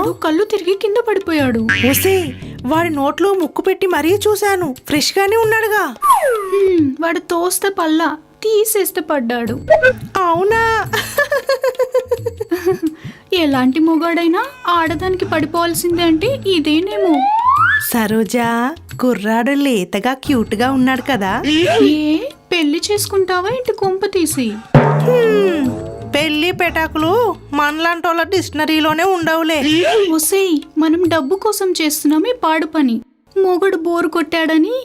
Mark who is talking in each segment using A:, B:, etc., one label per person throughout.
A: వాడు కళ్ళు తిరిగి కింద పడిపోయాడు.
B: ఒసే, వాడి నోట్లో ముక్కు పెట్టి మరీ చూశాను, ఫ్రెష్ గానే ఉన్నాడుగా.
A: వాడు తోస్తే పల్లా తీసేస్తే పడ్డాడు.
B: అవునా?
A: ఎలాంటి మొగాడైనా ఆడదానికి పడిపోవాల్సిందే అంటే ఇదేనేమో.
B: సరోజా, కుర్రాడు లేతగా క్యూట్ గా ఉన్నాడు కదా.
A: ఏ పెళ్లి చేసుకుంటావా ఇంటి కొంప తీసి?
B: పెళ్లి పెటాకులు మనలాంటి వాళ్ళ డిక్షనరీలోనే ఉండవులే.
A: ఒసేయ్, మనం డబ్బు కోసం చేస్తున్నాం ఈ పాడు పని. మొగుడు బోరు కొట్టాడని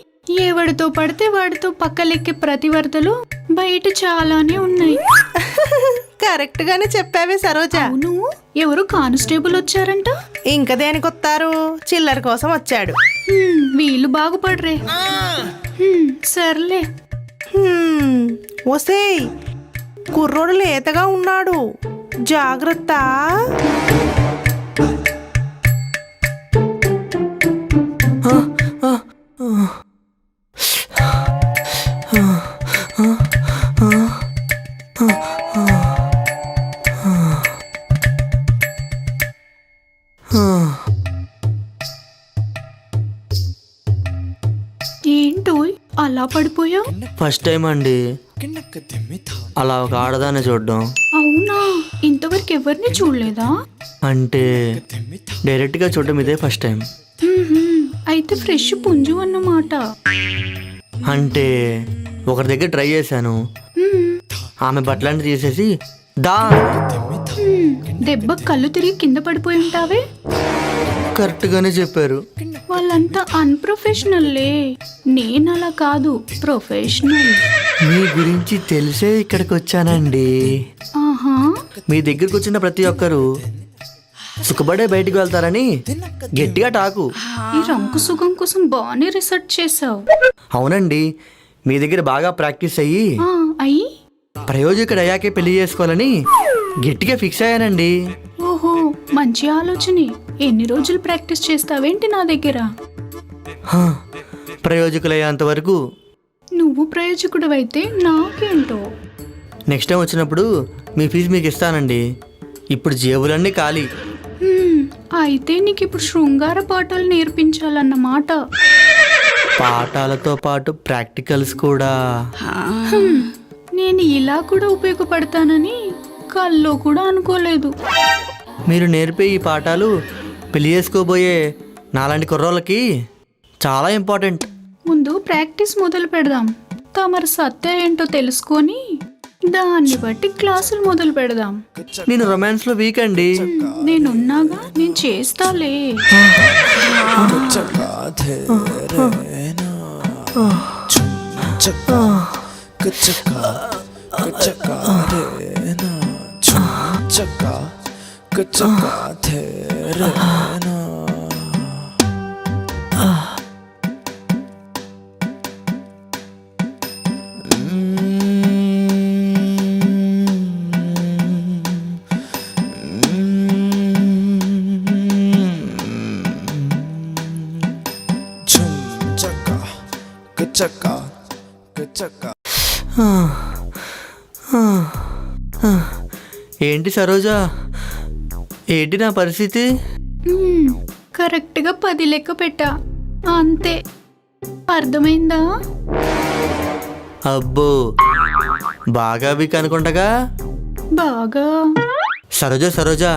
A: ఎవడితో పడితే వాడితో పక్కలెక్కే ప్రతివర్తలు బయట చాలానే ఉన్నాయి.
B: కరెక్ట్ గానే చెప్పావే సరోజా.
A: అవును, ఎవరు కానిస్టేబుల్ వచ్చారంట.
B: ఇంకా దేనికొత్తారు, చిల్లర కోసం వచ్చాడు.
A: వీళ్ళు బాగుపడరే. సర్లే.
B: ఒసేయ్, కుర్రోడు లేతగా ఉన్నాడు, జాగ్రత్త.
A: ఏంటో అలా పడిపోయా?
C: ఫస్ట్ టైం అండి అలా ఒక ఆడదాన్ని చూడడం.
A: అవునా, ఇంతవరకు ఎవరిని చూడలేదా?
C: అంటే డైరెక్ట్గా చూడడం ఇదే ఫస్ట్ టైం.
A: అయితే ఫ్రెష్ పుంజు అన్నమాట.
C: అంటే ఒకరి దగ్గర ట్రై చేశాను, ఆమె బట్టలన్నీ తీసేసి దా.
A: దెబ్బ కళ్ళు తిరిగి కింద పడిపోయి ఉంటావే.
C: కరెక్ట్గానే చెప్పారు.
A: వాళ్ళంతా అన్ప్రొఫెషనల్లే, నేను అలా కాదు, ప్రొఫెషనల్.
C: మీ గురించి తెలిసే ఇక్కడికి వచ్చానండి.
A: ఆహా,
C: మీ దగ్గరకు వచ్చిన ప్రతి ఒక్కరు సుఖపడే బయటికి వెళ్తారని గట్టిగా టాకు.
A: ఈ రంకు సుఖం కోసం బాగానే రీసెర్చ్ చేసావు.
C: అవునండి, మీ దగ్గర బాగా ప్రాక్టీస్ అయ్యి
A: అయ్యి
C: ప్రయోజకుడు అయ్యాకే పెళ్లి చేసుకోవాలని గట్టిగా ఫిక్స్ అయ్యానండి.
A: ఓహో, మంచి ఆలోచనే. ఎన్ని రోజులు ప్రాక్టీస్ చేస్తావేంటి నా దగ్గర?
C: ప్రయోజకులు అయ్యేంత వరకు.
A: నువ్వు ప్రయోజకుడు అయితే నాకేంటో.
C: నెక్స్ట్ టైం వచ్చినప్పుడు మీ ఫీజు మీకు ఇస్తానండి. ఇప్పుడు జేబులన్నీ ఖాళీ.
A: అయితే నీకు ఇప్పుడు శృంగార పాఠాలు నేర్పించాలన్నమాట.
C: పాఠాలతో పాటు ప్రాక్టికల్స్ కూడా.
A: నేను ఇలా కూడా ఉపయోగపడతానని కల్లో కూడా అనుకోలేదు.
C: మీరు నేర్పే ఈ పాఠాలు పెళ్లి చేసుకోబోయే నాలాంటి కుర్రోళ్ళకి చాలా ఇంపార్టెంట్.
A: ముందు ప్రాక్టీస్ మొదలు పెడదాం. తమరు సత్య ఏంటో తెలుసుకొని దాన్ని బట్టి క్లాసులు మొదలు పెడదాం.
C: నేను రొమాన్స్ లో వీక్ అండి.
A: నేనున్నాగా, నేను చేస్తాలే.
C: ఏంటి సరోజా, ఏంటి నా పరిస్థితి?
A: కరెక్ట్గా 10 లెక్క పెట్టా, అంతే. అర్థమైందా?
C: అబ్బో, బాగా వీక్ అనుకుంటగా.
A: బాగా.
C: సరోజా సరోజా,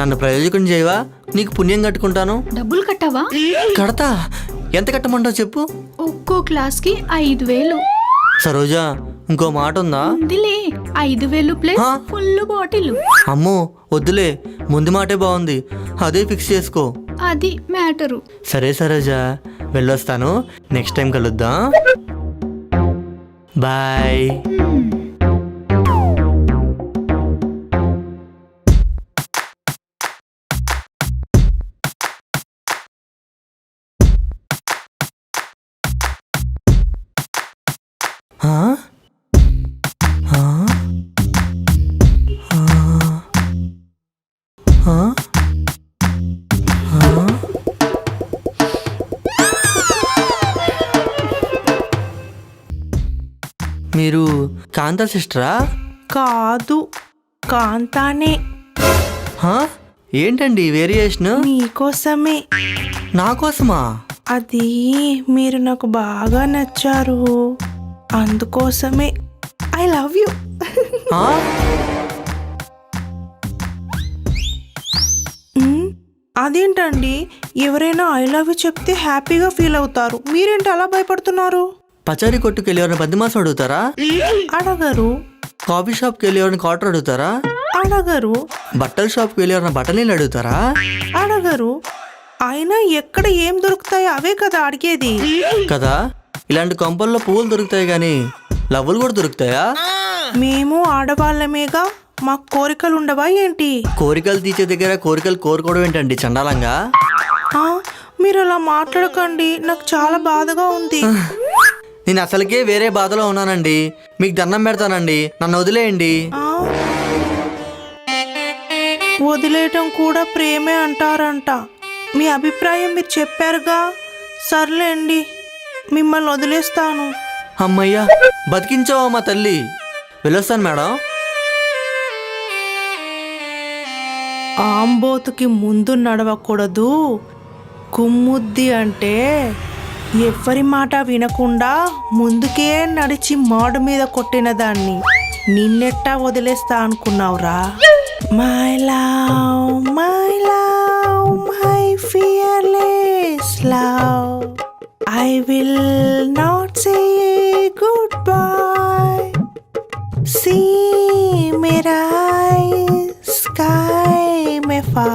C: నన్ను ప్రయోజకుని చేయవా? నీకు పుణ్యం కట్టుకుంటాను.
A: డబ్బులు కట్టావా?
C: కడతా. ఎంత కట్టమంటావు చెప్పు.
A: ఒక్కో క్లాస్కి 5,000.
C: సరోజా, ఇంకో మాట ఉందా?
A: ఉందిలే, 5,000 ప్లస్ ఫుల్ బాటిల్.
C: అమ్మో వద్దులే, ముందు మాటే బాగుంది, అదే ఫిక్స్ చేసుకో.
A: అది మ్యాటరు.
C: సరే సరోజా, వెళ్ళొస్తాను. నెక్స్ట్ టైం కలుద్దాం. బాయ్. మీరు కాంతా సిస్టరా?
B: కాదు, కాంతానే.
C: ఏంటండి వేరియేషన్?
B: మీకోసమే.
C: నా కోసమా?
B: అది మీరు నాకు బాగా నచ్చారు, అందుకోసమే. I love you.
C: ఆ?
B: అదేంటండి, ఎవరైనా ఐ లవ్ యూ చెప్తే హ్యాపీగా ఫీల్ అవుతారు, మీరేంటి అలా భయపడుతున్నారు?
C: పచారీ కొట్టుకెళ్ళి ఎవరిని 10 మాసం అడుగుతారా?
B: అడగరు.
C: కాఫీ షాప్కి వెళ్ళి ఎవరిని క్వార్టర్ అడుగుతారా?
B: అడగరు.
C: బట్టల షాప్కి వెళ్ళి ఎవరిని బట్టలు నీళ్ళు అడుగుతారా?
B: అడగరు. అయినా ఎక్కడ ఏం దొరుకుతాయో అవే కదా అడిగేది.
C: కదా, ఇలాంటి కొంపల్లో పువ్వులు దొరుకుతాయి కానీ లవ్వులు కూడా దొరుకుతాయా?
B: మేము ఆడవాళ్ళమేగా, మాకు కోరికలు ఉండవా ఏంటి?
C: కోరికలు తీర్చే దగ్గర కోరికలు కోరుకోవడం ఏంటండి చండాలంగా?
B: ఆ, మీరు అలా మాట్లాడకండి, నాకు చాలా బాధగా ఉంది.
C: నేను అసలుకే వేరే బాధలో ఉన్నానండి. మీకు దండం పెడతానండి, నన్ను వదిలేయండి.
B: ఆ, వదిలేయటం కూడా ప్రేమే అంటారంట. మీ అభిప్రాయం మీరు చెప్పారుగా, సర్లేండి, మిమ్మల్ని వదిలేస్తాను.
C: అమ్మయ్యా, బతికించావా మా తల్లి. వెళ్ళొస్తాను మేడం.
B: ఆంబోతుకి ముందు నడవకూడదు, కుమ్ముద్ది అంటే ఎవరి మాట వినకుండా ముందుకే నడిచి మాడు మీద కొట్టిన దాన్ని నిన్నెట్టా వదిలేస్తా అనుకున్నావురా? My love, my love, my fearless love, I will not say good bye. See मेरा स्काई में फा